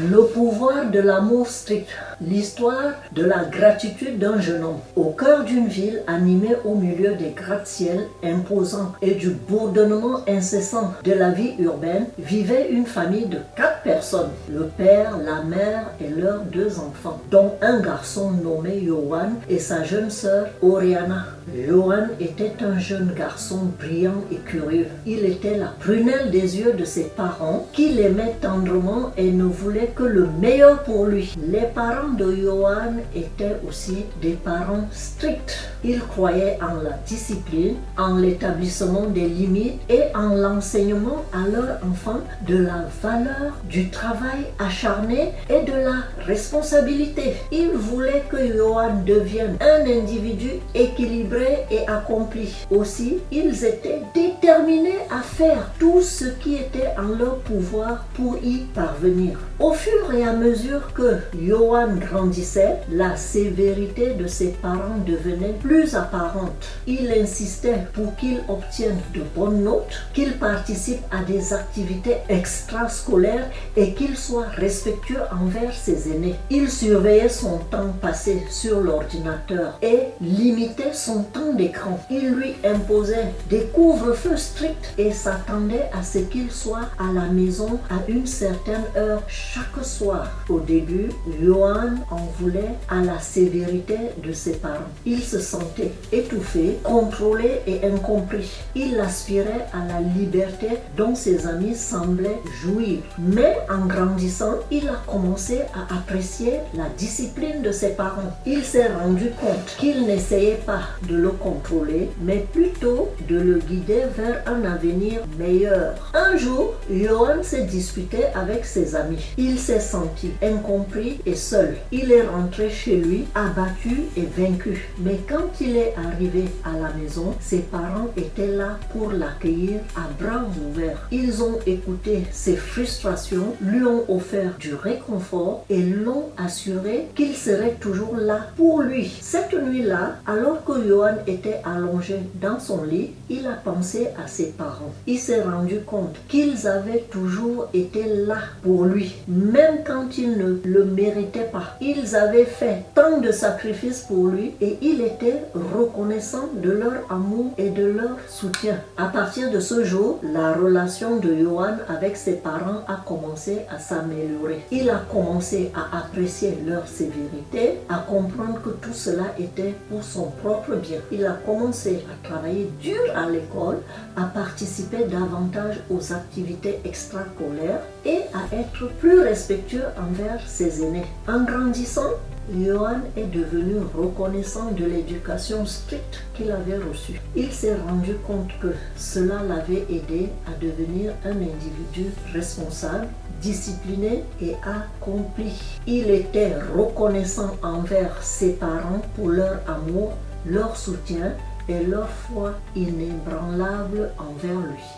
Le pouvoir de l'amour strict, l'histoire de la gratitude d'un jeune homme. Au cœur d'une ville animée au milieu des gratte-ciel imposants et du bourdonnement incessant de la vie urbaine, vivait une famille de 4 personnes. Le père, la mère et leurs 2 enfants, dont un garçon nommé Yohan et sa jeune sœur Oriana. Yohan était un jeune garçon brillant et curieux. Il était la prunelle des yeux de ses parents qui l'aimaient tendrement et ne voulaient que le meilleur pour lui. Les parents de Yohan étaient aussi des parents stricts. Ils croyaient en la discipline, en l'établissement des limites et en l'enseignement à leurs enfants de la valeur du travail acharné et de la responsabilité. Ils voulaient que Yohan devienne un individu équilibré et accompli. Aussi, ils étaient déterminés à faire tout ce qui était en leur pouvoir pour y parvenir. Au fur et à mesure que Yohan grandissait, la sévérité de ses parents devenait plus apparente. Il insistait pour qu'il obtienne de bonnes notes, qu'il participe à des activités extrascolaires et qu'il soit respectueux envers ses aînés. Il surveillait son temps passé sur l'ordinateur et limitait son temps d'écran. Il lui imposait des couvre-feux stricts et s'attendait à ce qu'il soit à la maison à une certaine heure chaque soir. Au début, Yohan en voulait à la sévérité de ses parents. Il se sentait étouffé, contrôlé et incompris. Il aspirait à la liberté dont ses amis semblaient jouir. Mais en grandissant, il a commencé à apprécier la discipline de ses parents. Il s'est rendu compte qu'il n'essayait pas de le contrôler, mais plutôt de le guider vers un avenir meilleur. Un jour, Yohan s'est disputé avec ses amis. Il s'est senti incompris et seul. Il est rentré chez lui, abattu et vaincu. Mais quand il est arrivé à la maison, ses parents étaient là pour l'accueillir à bras ouverts. Ils ont écouté ses frustrations, lui ont offert du réconfort et l'ont assuré qu'il serait toujours là pour lui. Cette nuit-là, alors que Yohan était allongé dans son lit, il a pensé à ses parents. Il s'est rendu compte qu'ils avaient toujours été là pour lui, même quand il ne le méritait pas. Ils avaient fait tant de sacrifices pour lui et il était reconnaissant de leur amour et de leur soutien. À partir de ce jour, la relation de Yohan avec ses parents a commencé à s'améliorer. Il a commencé à apprécier leur sévérité, à comprendre que tout cela était pour son propre bien. Il a commencé à travailler dur à l'école, à participer davantage aux activités extrascolaires et à être plus respectueux envers ses aînés. En grandissant, Yohan est devenu reconnaissant de l'éducation stricte qu'il avait reçue. Il s'est rendu compte que cela l'avait aidé à devenir un individu responsable, discipliné et accompli. Il était reconnaissant envers ses parents pour leur amour, leur soutien et leur foi inébranlable envers lui.